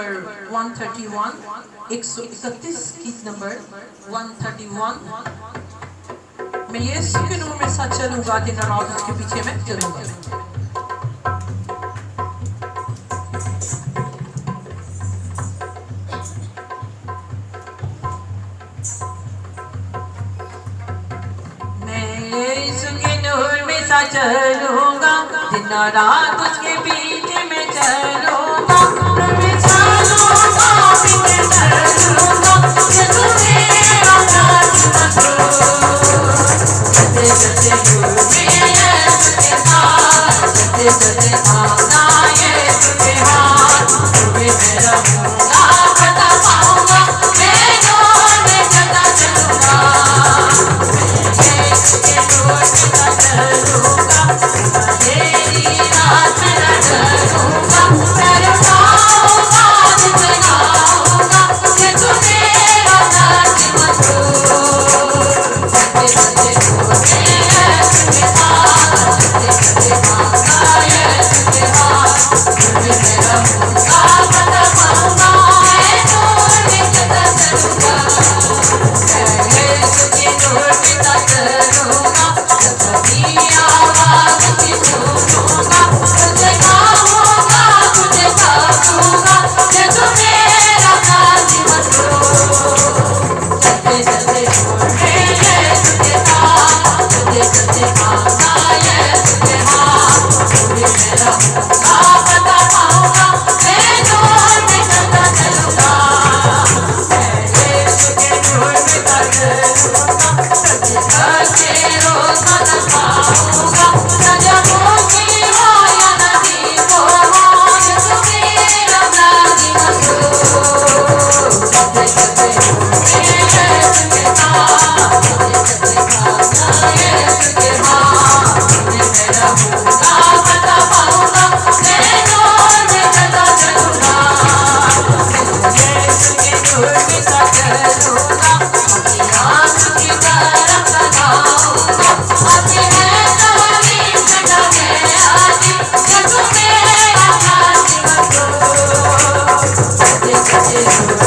131 131 गीत नंबर 131। मैं यीशु के नूर में साथ चलूंगा, दिन रात उसके पीछे मैं चलूंगा। चलूंगा दिन रात उसके पीछे में चलूंगा, मैं चलूंगा पीछे चलूंगा, ये तो मेरा साथ चलते चलते घूमे उसके साथ, चलते चलते आना ये उसके हाथ, तुम्हें मैं रहूंगा बता पाऊंगा, मैं डोले चलता चलूंगा, मैं उसके डोर में चलूंगा, तेरी रात में चलूंगा, तेरे पाऊंगा जितनाऊंगा, ये तू मेरा साथ चलते चलते घूमे उसके साथ, चलते चलते आना ये उसके हाथ, तुम्हें मैं रहूंगा बता पाऊंगा, मैं डोर में चलता चलूंगा, मैं उसके डोर में चलूंगा, कभी आवाज की सुनूंगा, तुझे पाऊंगा तुझे पाऊंगा, ये तो मेरा साथ चलते चलते घूमे उसके साथ, चलते चलते आना ये उसके हाथ, तुम्हें मैं रहूंगा बता पाऊंगा, मैं डोर में चलता चलूंगा, मैं उसके डोर में चलूंगा, चलते चलते रोज मदद पाऊंगा, न जाऊंगी हो या नदी को हो, ये तो मेरा साथी चलते चलते घूमे उसके साथ, चलते चलते आना ये उसके हाथ, तुम्हें मैं रहूंगा बता पाऊंगा, मैं डोर में चलता चलूंगा, मैं उसके डोर में चलूंगा, अपनी आँख की तरफ लगाऊंगा, अपने तवलीफ में डगे आजी, ये तू मेरा साथी चलते चलते